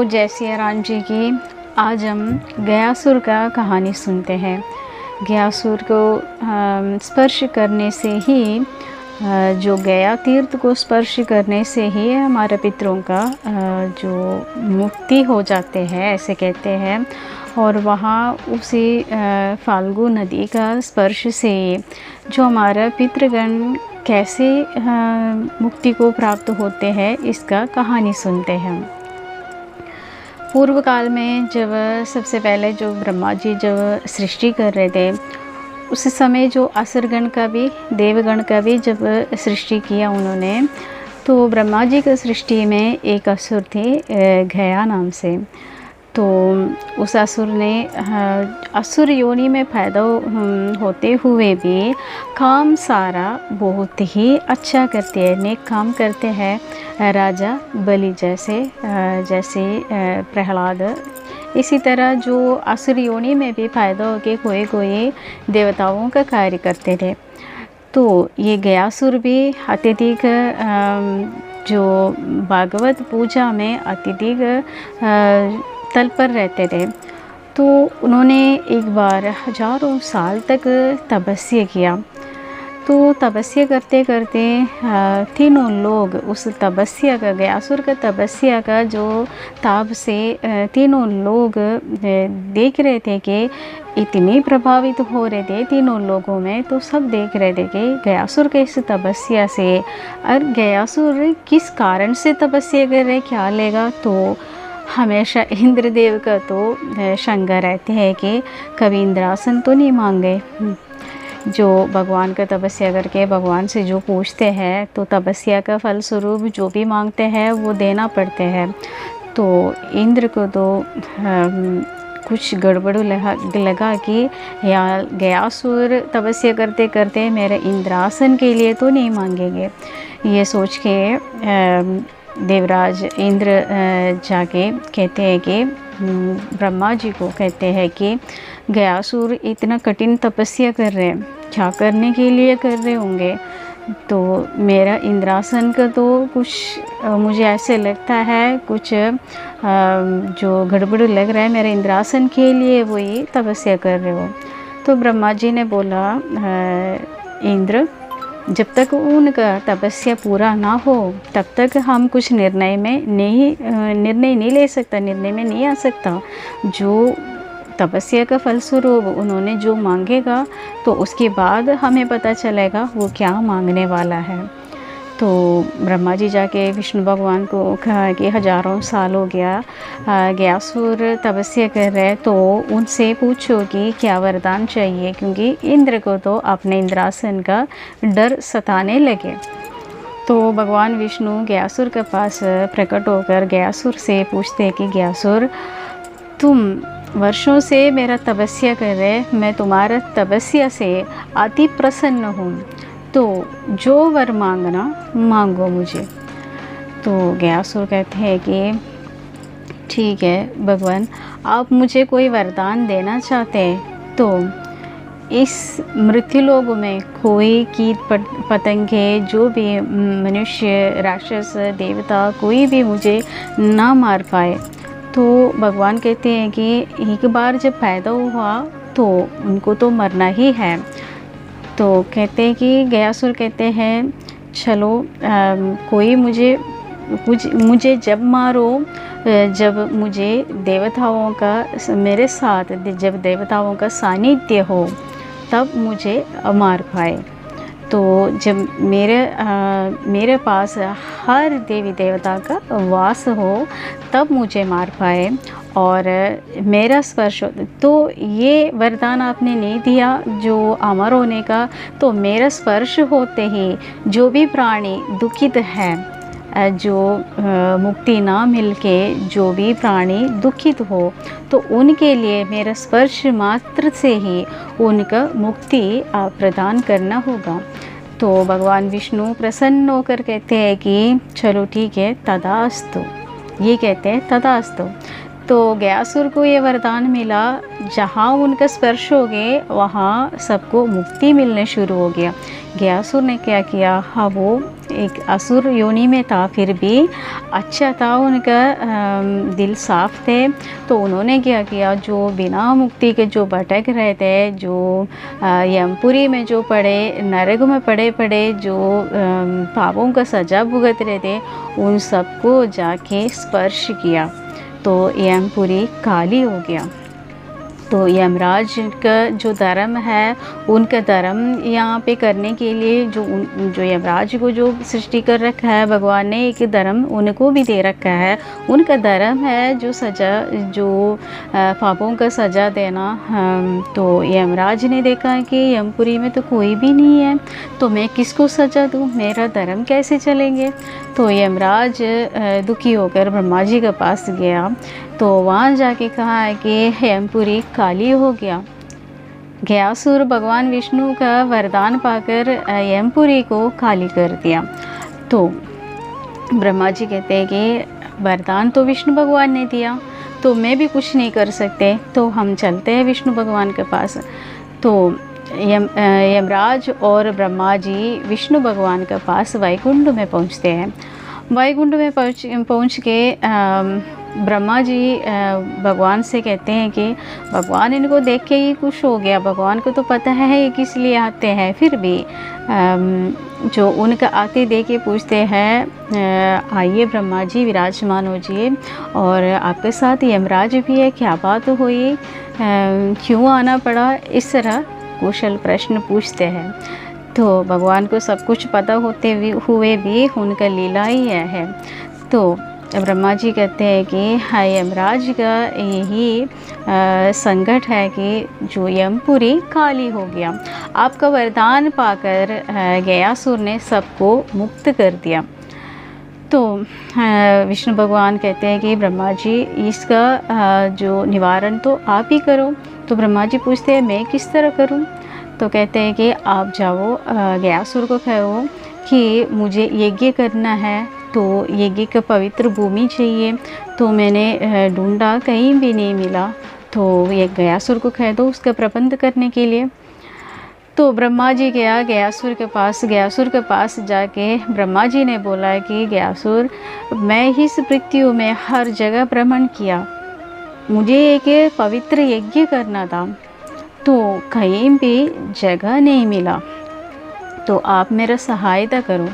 जय सिया राम जी की। आज हम गयासुर का कहानी सुनते हैं। गयासुर को स्पर्श करने से ही जो गया तीर्थ को स्पर्श करने से ही हमारे पितरों का जो मुक्ति हो जाते हैं ऐसे कहते हैं। और वहाँ उसी फाल्गु नदी का स्पर्श से जो हमारा पितृगण कैसे मुक्ति को प्राप्त होते हैं इसका कहानी सुनते हैं। पूर्व काल में जब सबसे पहले जो ब्रह्मा जी जब सृष्टि कर रहे थे उस समय जो असुरगण का भी देवगण का भी जब सृष्टि किया उन्होंने, तो ब्रह्मा जी की सृष्टि में एक असुर थे गया नाम से। तो उस असुर ने असुर योनि में पैदा होते हुए भी काम सारा बहुत ही अच्छा करते हैं, नेक काम करते हैं। राजा बलि जैसे प्रहलाद, इसी तरह जो असुर योनि में भी पैदा होके कोई देवताओं का कार्य करते थे। तो ये गयासुर भी अत्यधिक जो भागवत पूजा में अत्यधिक तल पर रहते थे। तो उन्होंने एक बार हजारों साल तक तपस्या किया। तो तपस्या करते करते तीनों लोग उस तपस्या का, गयासुर का तपस्या का जो ताप से तीनों लोग देख रहे थे कि इतने प्रभावित हो रहे थे तीनों लोगों में। तो सब देख रहे थे कि गयासुर के इस तपस्या से, और गयासुर किस कारण से तपस्या कर रहे क्या लेगा। तो हमेशा इंद्रदेव का तो शंका रहते हैं कि कभी इंद्रासन तो नहीं मांगे। जो भगवान का तपस्या करके भगवान से जो पूछते हैं तो तपस्या का फल स्वरूप जो भी मांगते हैं वो देना पड़ते हैं। तो इंद्र को तो कुछ गड़बड़ लगा कि या गयासुर तपस्या करते करते मेरे इंद्रासन के लिए तो नहीं मांगेंगे। ये सोच के देवराज इंद्र जाके कहते हैं कि ब्रह्मा जी को कहते हैं कि गयासुर इतना कठिन तपस्या कर रहे हैं, क्या करने के लिए कर रहे होंगे। तो मेरा इंद्रासन का तो कुछ मुझे ऐसे लगता है कुछ जो गड़बड़ लग रहा है, मेरे इंद्रासन के लिए वो ये तपस्या कर रहे हो। तो ब्रह्मा जी ने बोला इंद्र, जब तक उनका तपस्या पूरा ना हो तब तक हम कुछ निर्णय नहीं ले सकता, निर्णय में नहीं आ सकता। जो तपस्या का फलस्वरूप उन्होंने जो मांगेगा तो उसके बाद हमें पता चलेगा वो क्या मांगने वाला है। तो ब्रह्मा जी जाके विष्णु भगवान को कहा कि हजारों साल हो गया गयासुर तपस्या कर रहे, तो उनसे पूछो कि क्या वरदान चाहिए, क्योंकि इंद्र को तो अपने इंद्रासन का डर सताने लगे। तो भगवान विष्णु गयासुर के पास प्रकट होकर गयासुर से पूछते कि गयासुर, तुम वर्षों से मेरा तपस्या कर रहे, मैं तुम्हारा तपस्या से अति प्रसन्न हूँ, तो जो वर मांगना मांगो मुझे। तो गयासुर कहते हैं कि ठीक है भगवान, आप मुझे कोई वरदान देना चाहते हैं तो इस मृत्युलोक में कोई कीट पतंगे, जो भी मनुष्य, राक्षस, देवता, कोई भी मुझे ना मार पाए। तो भगवान कहते हैं कि एक बार जब पैदा हुआ तो उनको तो मरना ही है। तो कहते हैं कि गयासुर कहते हैं चलो कोई मुझे जब मारो, जब मुझे देवताओं का मेरे साथ जब देवताओं का सानिध्य हो तब मुझे मार पाए। तो जब मेरे पास हर देवी देवता का वास हो तब मुझे मार पाए और मेरा स्पर्श हो। तो ये वरदान आपने नहीं दिया जो अमर होने का, तो मेरा स्पर्श होते ही जो भी प्राणी दुखित है, जो मुक्ति ना मिलके जो भी प्राणी दुखित हो, तो उनके लिए मेरा स्पर्श मात्र से ही उनका मुक्ति प्रदान करना होगा। तो भगवान विष्णु प्रसन्न होकर कहते हैं कि चलो ठीक है, तदास्तु। ये कहते हैं तदास्तु। तो गयासुर को ये वरदान मिला, जहाँ उनका स्पर्श हो गए वहाँ सबको मुक्ति मिलने शुरू हो गया। गयासुर ने क्या किया, हाँ वो एक असुर योनि में था, फिर भी अच्छा था, उनका दिल साफ थे। तो उन्होंने क्या किया, जो बिना मुक्ति के जो भटक रहे थे, जो यमपुरी में जो पड़े, नरक में पड़े पड़े जो पापों का सजा भुगत रहे थे, उन सबको जाके स्पर्श किया तो यमपुरी खाली हो गया। तो यमराज का जो धर्म है, उनका धर्म यहाँ पे करने के लिए जो यमराज को जो सृष्टि कर रखा है भगवान ने, एक धर्म उनको भी दे रखा है। उनका धर्म है जो सजा, जो पापों का सजा देना। तो यमराज ने देखा कि यमपुरी में तो कोई भी नहीं है, तो मैं किसको सजा दूँ, मेरा धर्म कैसे चलेंगे। तो यमराज दुखी होकर ब्रह्मा जी के पास गया। तो वहाँ जाके कहा है कि यमपुरी खाली हो गया। गयासुर भगवान विष्णु का वरदान पाकर यमपुरी को खाली कर दिया। तो ब्रह्मा जी कहते हैं कि वरदान तो विष्णु भगवान ने दिया, तो मैं भी कुछ नहीं कर सकते, तो हम चलते हैं विष्णु भगवान के पास। तो यमराज और ब्रह्मा जी विष्णु भगवान के पास वैकुंठ में पहुँचते हैं। वैकुंठ में पहुँच के ब्रह्मा जी भगवान से कहते हैं कि भगवान इनको देख के ही खुश हो गया, भगवान को तो पता है ये किस लिए आते हैं, फिर भी जो उनका आते देख के पूछते हैं, आइए ब्रह्मा जी विराजमान हो जाइए, और आपके साथ यमराज भी है, क्या बात हुई, क्यों आना पड़ा, इस तरह कुशल प्रश्न पूछते हैं। तो भगवान को सब कुछ पता होते हुए भी उनका लीला ही है। तो ब्रह्मा जी कहते हैं कि यमराज का यही संकट है कि जो यमपुरी खाली हो गया, आपका वरदान पाकर गयासुर ने सबको मुक्त कर दिया। तो विष्णु भगवान कहते हैं कि ब्रह्मा जी इसका जो निवारण तो आप ही करो। तो ब्रह्मा जी पूछते हैं मैं किस तरह करूं। तो कहते हैं कि आप जाओ गयासुर को कहो कि मुझे यज्ञ करना है, तो यज्ञ का पवित्र भूमि चाहिए। तो मैंने ढूंढा, कहीं भी नहीं मिला, तो ये गयासुर को कह दो उसका प्रबंध करने के लिए। तो ब्रह्मा जी गया गयासुर के पास। गयासुर के पास जाके ब्रह्मा जी ने बोला कि गयासुर, मैं इस पृथ्वी में हर जगह भ्रमण किया, मुझे एक पवित्र यज्ञ करना था, तो कहीं भी जगह नहीं मिला, तो आप मेरा सहायता करो।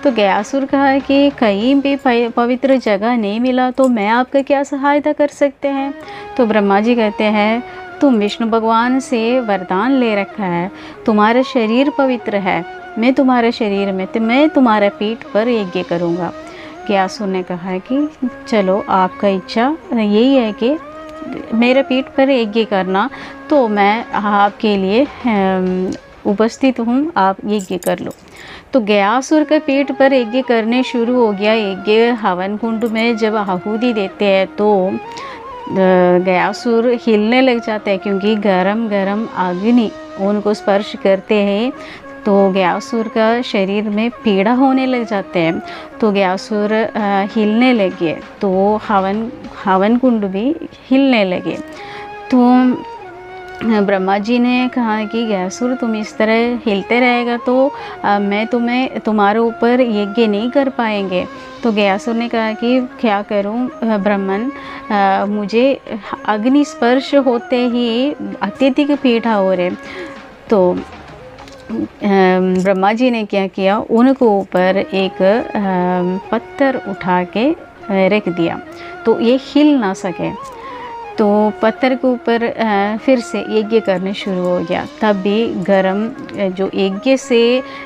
तो गयासुर कहा कि कहीं भी पवित्र जगह नहीं मिला, तो मैं आपका क्या सहायता कर सकते हैं। तो ब्रह्मा जी कहते हैं तुम विष्णु भगवान से वरदान ले रखा है, तुम्हारा शरीर पवित्र है, मैं तुम्हारे शरीर में, तो मैं तुम्हारे पीठ पर यज्ञ करूँगा। गयासुर ने कहा कि चलो आपका इच्छा यही है कि मेरे पीठ पर यज्ञ करना, तो मैं आपके लिए उपस्थित हूँ, आप यज्ञ कर लो। तो गयासुर के पीठ पर यज्ञ करने शुरू हो गया। यज्ञ हवन कुंड में जब आहुति देते हैं तो गयासुर हिलने लग जाता है, क्योंकि गरम गरम अग्नि उनको स्पर्श करते हैं, तो गयासुर का शरीर में पीड़ा होने लग जाते हैं। तो गयासुर हिलने लगे, तो हवन कुंड भी हिलने लगे। तो ब्रह्मा जी ने कहा कि गयासुर तुम इस तरह हिलते रहेगा तो मैं तुम्हारे ऊपर यज्ञ नहीं कर पाएंगे। तो गयासुर ने कहा कि क्या करूं ब्राह्मण, मुझे अग्नि स्पर्श होते ही अत्यधिक पीड़ा हो रहे। तो ब्रह्मा जी ने क्या किया, उनको ऊपर एक पत्थर उठा के रख दिया, तो ये हिल ना सके। तो पत्थर के ऊपर फिर से यज्ञ करने शुरू हो गया। तब भी गरम जो यज्ञ से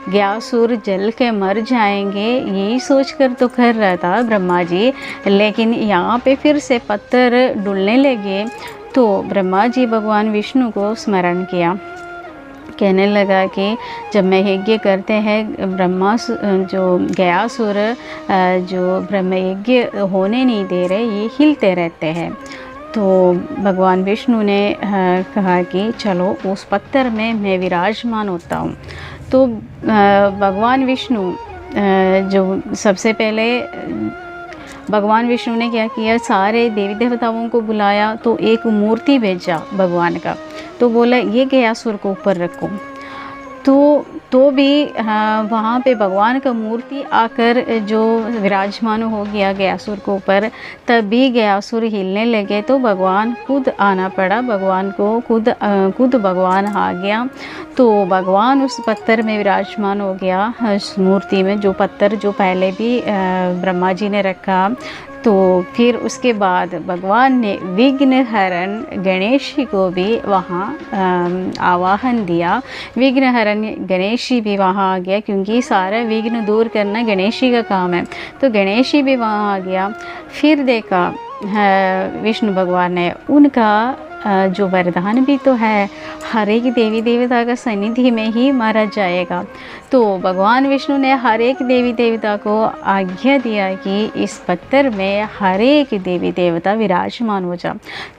गयासुर जल के मर जाएंगे, यही सोचकर तो कर रहा था ब्रह्मा जी, लेकिन यहाँ पे फिर से पत्थर डुलने लगे। तो ब्रह्मा जी भगवान विष्णु को स्मरण किया, कहने लगा कि जब मैं यज्ञ करते हैं ब्रह्मा जो गयासुर जो ब्रह्म यज्ञ होने नहीं दे रहे, ये हिलते रहते हैं। तो भगवान विष्णु ने कहा कि चलो उस पत्थर में मैं विराजमान होता हूँ। तो भगवान विष्णु जो सबसे पहले भगवान विष्णु ने क्या किया, सारे देवी देवताओं को बुलाया तो एक मूर्ति भेजा भगवान का, तो बोला ये गयासुर को ऊपर रखो। तो भी वहाँ पे भगवान का मूर्ति आकर जो विराजमान हो गया गयासुर के ऊपर, तब भी गयासुर हिलने लगे तो भगवान खुद आना पड़ा, भगवान को खुद भगवान आ गया। तो भगवान उस पत्थर में विराजमान हो गया, उस मूर्ति में, जो पत्थर जो पहले भी ब्रह्मा जी ने रखा। तो फिर उसके बाद भगवान ने विघ्नहरण गणेश जी को भी वहाँ आवाहन दिया। विघ्नहरण गणेश जी भी वहाँ आ गया, क्योंकि सारा विघ्न दूर करना गणेश जी का काम है, तो गणेश जी भी वहाँ आ गया। फिर देखा विष्णु भगवान ने उनका जो वरदान भी तो है, हर एक देवी देवता का सन्निधि में ही मारा जाएगा। तो भगवान विष्णु ने हर एक देवी देवता को आज्ञा दिया कि इस पत्थर में हर एक देवी देवता विराजमान हो जा।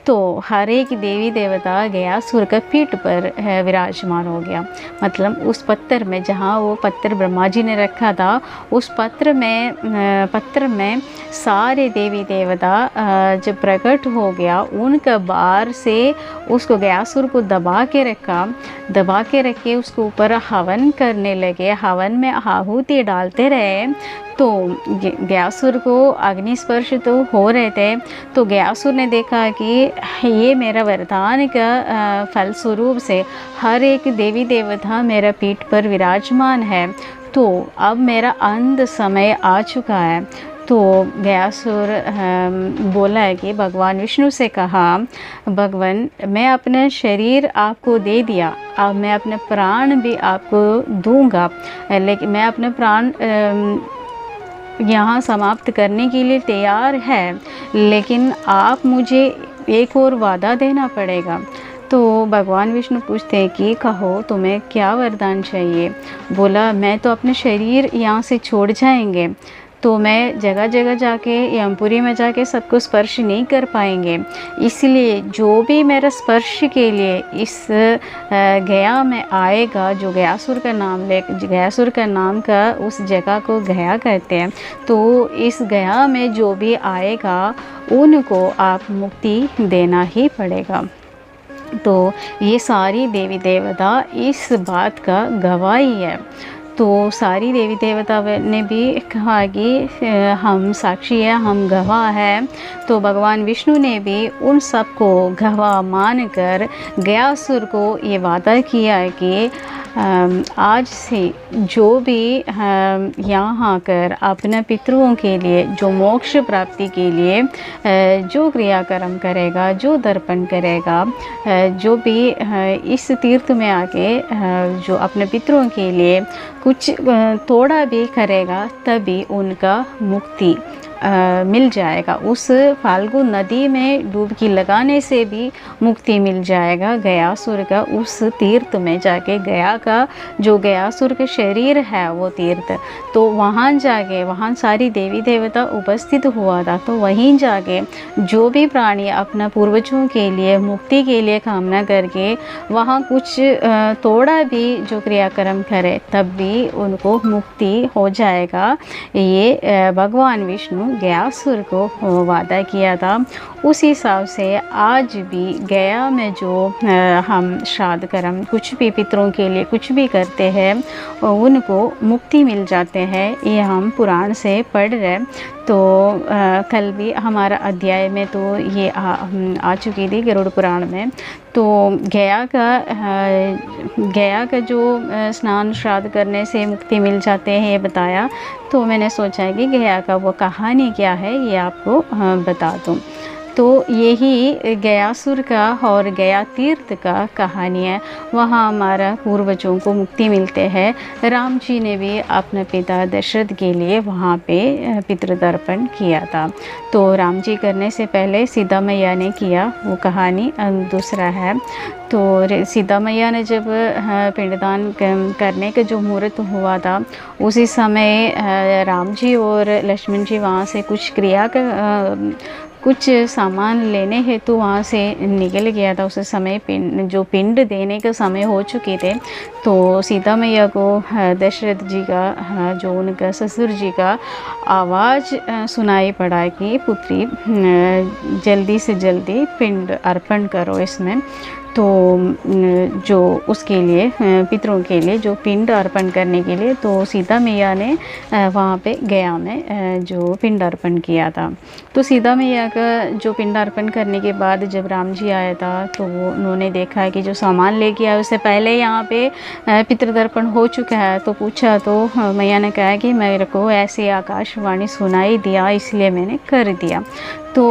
तो हर एक देवी देवता गयासुर का पीठ पर विराजमान हो गया। मतलब उस पत्थर में, जहाँ वो पत्थर ब्रह्मा जी ने रखा था, उस पत्थर में सारे देवी देवता जब प्रकट हो गया, उनका बाहर से उसको गयासुर को दबा के रखे उसके ऊपर हवन करने लगे। हवन में आहुति डालते रहे, तो गयासुर को अग्नि स्पर्श तो हो रहे थे। तो गयासुर ने देखा कि ये मेरा वरदान का फलस्वरूप से हर एक देवी देवता मेरा पीठ पर विराजमान है, तो अब मेरा अंत समय आ चुका है। तो गयासुर बोला है कि भगवान विष्णु से कहा, भगवान मैं अपना शरीर आपको दे दिया, अब मैं अपने प्राण भी आपको दूंगा, लेकिन मैं अपने प्राण यहाँ समाप्त करने के लिए तैयार है, लेकिन आप मुझे एक और वादा देना पड़ेगा। तो भगवान विष्णु पूछते हैं कि कहो तुम्हें क्या वरदान चाहिए। बोला मैं तो अपने शरीर यहाँ से छोड़ जाएंगे, तो मैं जगह जगह जाके यमपुरी में जाके सबको स्पर्श नहीं कर पाएंगे, इसलिए जो भी मेरा स्पर्श के लिए इस गया में आएगा, जो गयासुर का नाम का उस जगह को गया कहते हैं, तो इस गया में जो भी आएगा उनको आप मुक्ति देना ही पड़ेगा। तो ये सारी देवी देवता इस बात का गवाही है। तो सारी देवी देवता ने भी कहा कि हम साक्षी है, हम गवाह हैं। तो भगवान विष्णु ने भी उन सबको गवाह मानकर गयासुर को ये वादा किया है कि आज से जो भी यहाँ आकर अपने पितरों के लिए, जो मोक्ष प्राप्ति के लिए जो क्रियाकर्म करेगा, जो दर्पण करेगा, जो भी इस तीर्थ में आके जो अपने पितरों के लिए कुछ थोड़ा भी करेगा, तभी उनका मुक्ति मिल जाएगा। उस फाल्गु नदी में डुबकी लगाने से भी मुक्ति मिल जाएगा गयासुर का। उस तीर्थ में जाके, गया का जो गयासुर का शरीर है वो तीर्थ, तो वहाँ जाके, वहाँ सारी देवी देवता उपस्थित हुआ था, तो वहीं जाके जो भी प्राणी अपना पूर्वजों के लिए मुक्ति के लिए कामना करके वहाँ कुछ थोड़ा भी जो क्रियाक्रम करे, तब भी उनको मुक्ति हो जाएगा। ये भगवान विष्णु गयासुर को वादा किया था। उस हिसाब से आज भी गया में जो हम श्राद्ध कर्म कुछ भी पितरों के लिए कुछ भी करते हैं, उनको मुक्ति मिल जाते हैं। ये हम पुराण से पढ़ रहे। तो कल भी हमारा अध्याय में तो ये आ चुकी थी गरुड़ पुराण में। तो गया का जो स्नान श्राद्ध करने से मुक्ति मिल जाते हैं ये बताया। तो मैंने सोचा है कि गया का वो कहानी क्या है ये आपको बता दूँ। तो यही गयासुर का और गया तीर्थ का कहानी है। वहाँ हमारा पूर्वजों को मुक्ति मिलते हैं। राम जी ने भी अपने पिता दशरथ के लिए वहाँ पे पितृतर्पण किया था। तो राम जी करने से पहले सीता मैया ने किया, वो कहानी दूसरा है। तो सीता मैया ने जब पिंडदान करने का जो मुहूर्त हुआ था, उसी समय राम जी और लक्ष्मण जी वहाँ से कुछ कुछ सामान लेने हेतु वहाँ से निकल गया था। उस समय पिंड देने के समय हो चुके थे। तो सीता मैया को दशरथ जी का जो उनका ससुर जी का आवाज़ सुनाई पड़ा कि पुत्री जल्दी से जल्दी पिंड अर्पण करो इसमें। तो जो उसके लिए पितरों के लिए जो पिंड अर्पण करने के लिए तो सीता मैया ने वहाँ पे गया में जो पिंड अर्पण किया था। तो सीता मैया का जो पिंड अर्पण करने के बाद जब राम जी आया था तो उन्होंने देखा कि जो सामान लेके आया उससे पहले यहाँ पे पितृतर्पण हो चुका है। तो पूछा तो मैया ने कहा कि मेरे को ऐसे आकाशवाणी सुनाई दिया इसलिए मैंने कर दिया। तो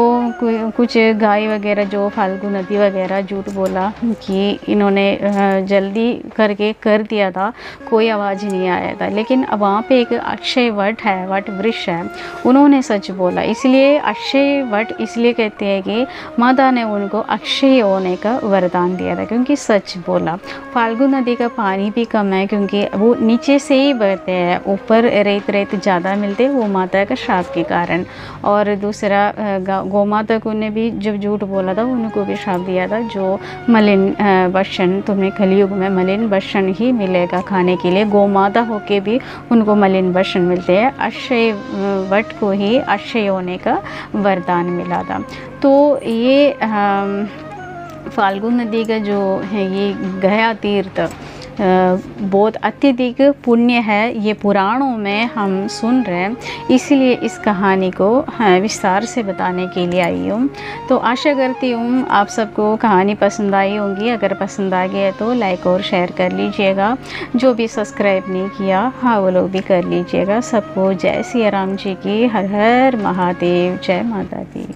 कुछ गाय वगैरह जो फाल्गु नदी वगैरह झूठ बोला कि इन्होंने जल्दी करके कर दिया था, कोई आवाज़ नहीं आया था। लेकिन अब वहाँ पे एक अक्षय वट है, वट वृक्ष है, उन्होंने सच बोला। इसलिए अक्षय वट इसलिए कहते हैं कि माता ने उनको अक्षय होने का वरदान दिया था क्योंकि सच बोला। फाल्गु नदी का पानी भी कम है क्योंकि वो नीचे से ही बहते हैं, ऊपर रेत ज़्यादा मिलते वो माता का श्राप के कारण। और दूसरा गोमाता को ने भी जब झूठ बोला था उनको भी श्राप दिया था, जो मलिन वसन तुम्हें कलयुग में मलिन वसन ही मिलेगा खाने के लिए। गोमाता होके भी उनको मलिन वसन मिलते हैं। अक्षय वट को ही अक्षय होने का वरदान मिला था। तो ये फाल्गु नदी का जो है ये गया तीर्थ बहुत अत्यधिक पुण्य है, ये पुराणों में हम सुन रहे हैं, इसलिए इस कहानी को विस्तार से बताने के लिए आई हूँ। तो आशा करती हूँ आप सबको कहानी पसंद आई होंगी। अगर पसंद आ गया तो लाइक और शेयर कर लीजिएगा। जो भी सब्सक्राइब नहीं किया हाँ वो लोग भी कर लीजिएगा। सबको जय सिया राम जी की, हर हर महादेव, जय माता दी।